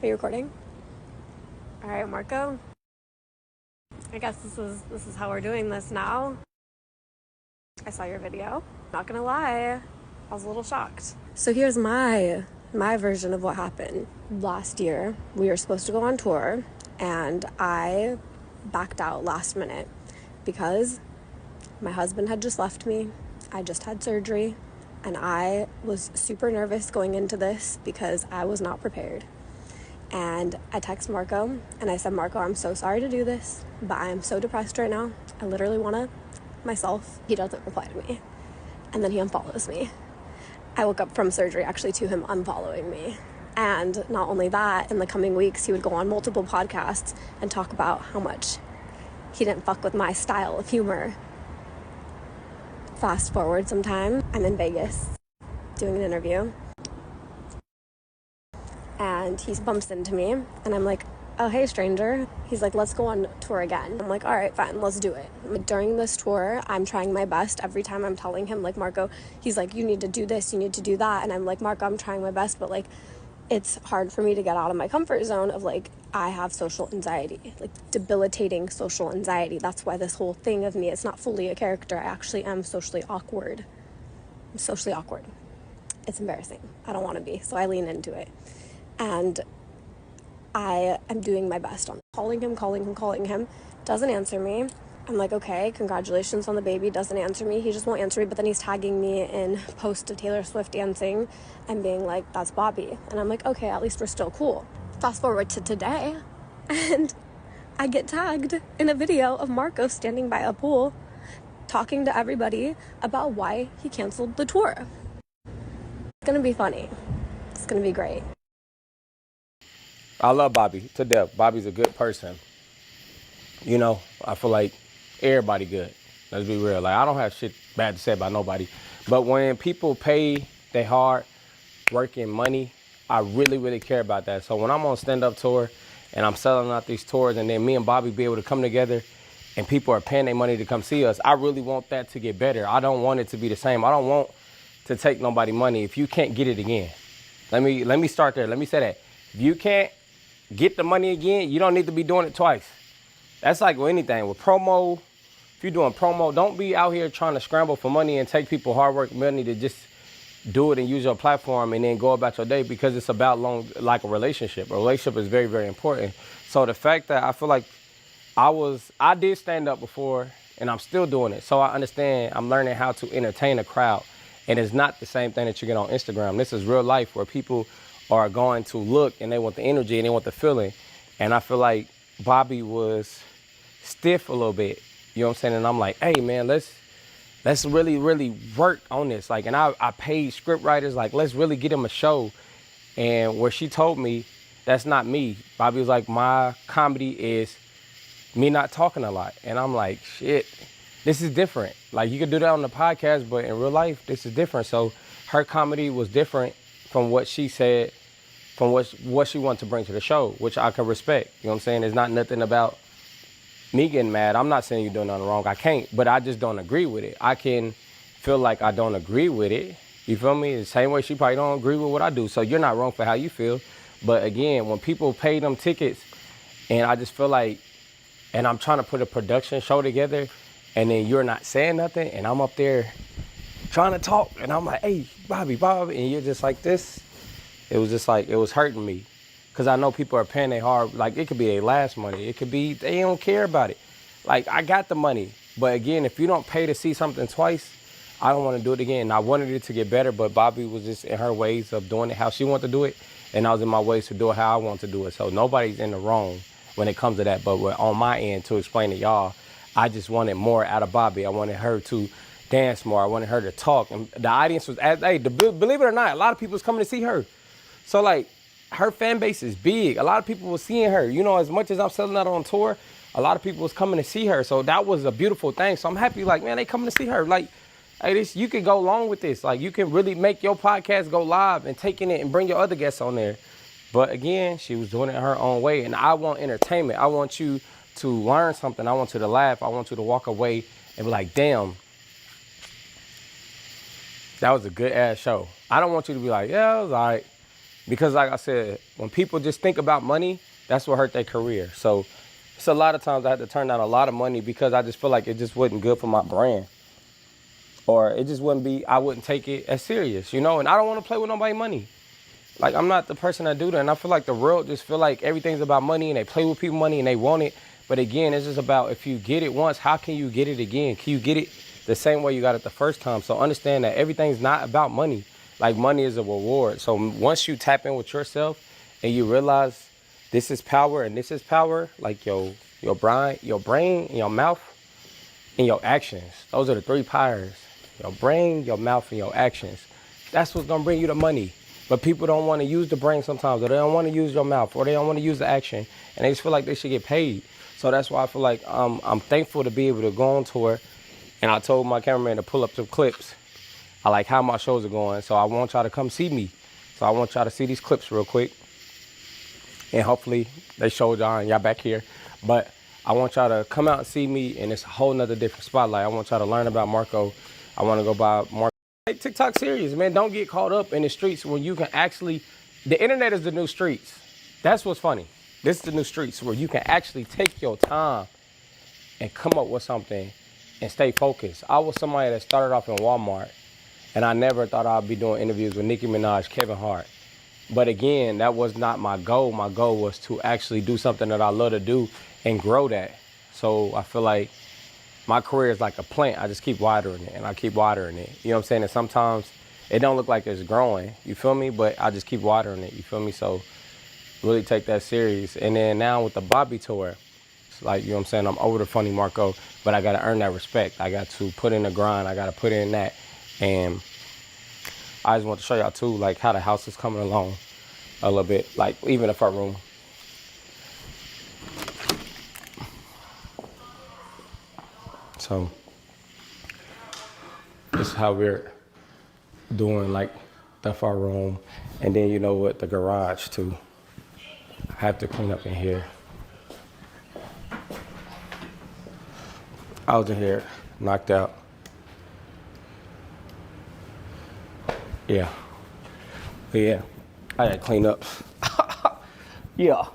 Are you recording? All right, Marco. I guess this is how we're doing this now. I saw your video. Not gonna lie, I was a little shocked. So here's my version of what happened. Last year, we were supposed to go on tour, and I backed out last minute because my husband had just left me. I just had surgery, and I was super nervous going into this because I was not prepared. And I text Marco, and I said, Marco, I'm so sorry to do this, but I am so depressed right now. I literally want to myself. He doesn't reply to me, and then he unfollows me. I woke up from surgery actually to him unfollowing me. And not only that, in the coming weeks, he would go on multiple podcasts and talk about how much he didn't fuck with my style of humor. Fast forward some time, I'm in Vegas doing an interview, and he bumps into me, and I'm like, oh, hey, stranger. He's like, let's go on tour again. I'm like, all right, fine, let's do it. During this tour, I'm trying my best. Every time I'm telling him, like, Marco, he's like, you need to do this, you need to do that. And I'm like, Marco, I'm trying my best, but, like, it's hard for me to get out of my comfort zone of, like, I have social anxiety, like, debilitating social anxiety. That's why this whole thing of me, it's not fully a character. I actually am socially awkward. I'm socially awkward. It's embarrassing. I don't want to be, so I lean into it. And I am doing my best on calling him. Doesn't answer me. I'm like, okay, congratulations on the baby. Doesn't answer me. He just won't answer me. But then he's tagging me in posts of Taylor Swift dancing and being like, that's Bobbi. And I'm like, okay, at least we're still cool. Fast forward to today, and I get tagged in a video of Marco standing by a pool talking to everybody about why he canceled the tour. It's gonna be funny. It's gonna be great. I love Bobbi to death. Bobbi's a good person. You know, I feel like everybody good. Let's be real. Like, I don't have shit bad to say about nobody. But when people pay their hard working money, I really, really care about that. So when I'm on stand-up tour and I'm selling out these tours, and then me and Bobbi be able to come together and people are paying their money to come see us, I really want that to get better. I don't want it to be the same. I don't want to take nobody money if you can't get it again. Let me start there. Let me say that. If you can't get the money again, you don't need to be doing it twice. That's like with anything. With promo, if you're doing promo, don't be out here trying to scramble for money and take people hard work money to just do it and use your platform and then go about your day, because it's about like a relationship. A relationship is very, very important. So the fact that I feel like I did stand up before and I'm still doing it. So I understand, I'm learning how to entertain a crowd. And it's not the same thing that you get on Instagram. This is real life where people are going to look and they want the energy and they want the feeling. And I feel like Bobbi was stiff a little bit, you know what I'm saying? And I'm like, hey man, let's really, really work on this. Like, and I paid script writers, like, let's really get them a show. And where she told me, that's not me. Bobbi was like, my comedy is me not talking a lot. And I'm like, shit, this is different. Like, you could do that on the podcast, but in real life, this is different. So her comedy was different from what she said, from what she wanted to bring to the show, which I can respect. You know what I'm saying? It's not nothing about me getting mad. I'm not saying you're doing nothing wrong. I can't, but I just don't agree with it. I can feel like I don't agree with it. You feel me? The same way she probably don't agree with what I do. So you're not wrong for how you feel. But again, when people pay them tickets, and I just feel like, and I'm trying to put a production show together, and then you're not saying nothing, and I'm up there trying to talk, and I'm like, hey, Bobbi, and you're just like this. It was just like, it was hurting me. Because I know people are paying their hard, like, it could be their last money. It could be, they don't care about it. Like, I got the money. But again, if you don't pay to see something twice, I don't want to do it again. And I wanted it to get better, but Bobbi was just in her ways of doing it how she wanted to do it, and I was in my ways to do it how I want to do it. So nobody's in the wrong when it comes to that. But on my end, to explain to y'all, I just wanted more out of Bobbi. I wanted her to dance more. I wanted her to talk. And the audience was, hey, believe it or not, a lot of people was coming to see her. So, like, her fan base is big. A lot of people were seeing her. You know, as much as I'm selling out on tour, a lot of people was coming to see her. So that was a beautiful thing. So I'm happy, like, man, they coming to see her. Like, hey, you can go along with this. Like, you can really make your podcast go live and taking it and bring your other guests on there. But again, she was doing it her own way. And I want entertainment. I want you to learn something. I want you to laugh. I want you to walk away and be like, damn, that was a good ass show. I don't want you to be like, yeah, it was all right. Because like I said, when people just think about money, that's what hurt their career. So it's a lot of times I had to turn down a lot of money because I just feel like it just wasn't good for my brand. Or it just wouldn't be, I wouldn't take it as serious, you know? And I don't want to play with nobody's money. Like, I'm not the person that do that. And I feel like the world just feel like everything's about money and they play with people's money and they want it. But again, it's just about if you get it once, how can you get it again? Can you get it the same way you got it the first time? So understand that everything's not about money. Like, money is a reward. So once you tap in with yourself and you realize this is power and this is power, like your brain, and your mouth, and your actions. Those are the three powers. Your brain, your mouth, and your actions. That's what's gonna bring you the money. But people don't want to use the brain sometimes, or they don't want to use your mouth, or they don't want to use the action, and they just feel like they should get paid. So that's why I feel like I'm thankful to be able to go on tour. And I told my cameraman to pull up some clips. I like how my shows are going, so I want y'all to come see me. So I want y'all to see these clips real quick. And hopefully they showed y'all and y'all back here. But I want y'all to come out and see me, and it's a whole nother different spotlight. I want y'all to learn about Marco. I want to go by Marco. Take TikTok serious, man. Don't get caught up in the streets when you can actually, the internet is the new streets. That's what's funny. This is the new streets where you can actually take your time and come up with something and stay focused. I was somebody that started off in Walmart, and I never thought I'd be doing interviews with Nicki Minaj, Kevin Hart. But again, that was not my goal. My goal was to actually do something that I love to do and grow that. So I feel like my career is like a plant. I just keep watering it and I keep watering it. You know what I'm saying? And sometimes it don't look like it's growing, you feel me? But I just keep watering it, you feel me? So really take that serious. And then now with the Bobbi tour, it's like, you know what I'm saying? I'm over the funny Marco, but I got to earn that respect. I got to put in the grind. I got to put in that. And I just want to show y'all too, like how the house is coming along a little bit, like even the front room. So this is how we're doing like the front room. And then you know what, the garage too. I have to clean up in here. I was in here, knocked out. Yeah. But yeah, I had to clean up. Yeah.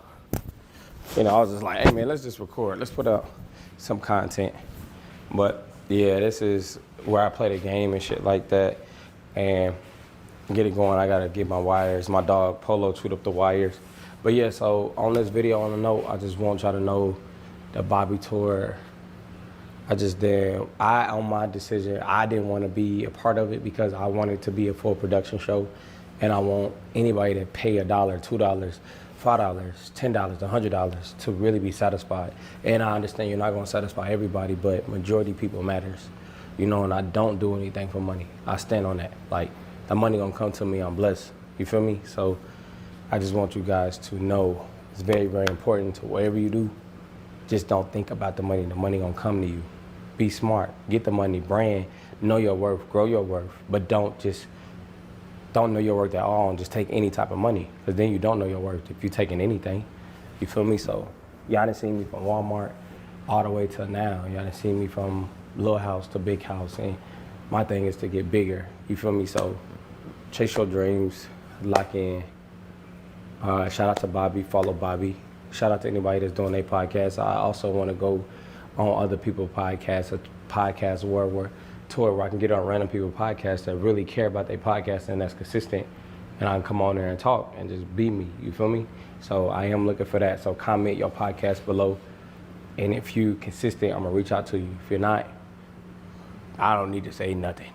You know, I was just like, hey man, let's just record. Let's put up some content. But yeah, this is where I play the game and shit like that. And get it going, I gotta get my wires. My dog Polo chewed up the wires. But yeah, so on this video, on the note, I just want y'all to know the Bobbi tour, on my decision, I didn't want to be a part of it because I wanted to be a full production show. And I want anybody to pay $1, $2, $5, $10, $100 to really be satisfied. And I understand you're not going to satisfy everybody, but majority of people matters. You know, and I don't do anything for money. I stand on that. Like, the money going to come to me, I'm blessed. You feel me? So I just want you guys to know it's very, very important to whatever you do. Just don't think about the money. The money going to come to you. Be smart. Get the money. Brand. Know your worth. Grow your worth. But don't know your worth at all and just take any type of money, because then you don't know your worth if you're taking anything. You feel me? So y'all done seen me from Walmart all the way to now. Y'all done seen me from little house to big house, and my thing is to get bigger. You feel me? So chase your dreams, lock in. Shout out to Bobbi, follow Bobbi. Shout out to anybody that's doing their podcast. I also want to go on other people's podcasts, a podcast world tour where I can get on random people's podcasts that really care about their podcast and that's consistent, and I can come on there and talk and just be me, you feel me? So I am looking for that. So comment your podcast below, and if you consistent, I'm gonna reach out to you. If you're not, I don't need to say nothing.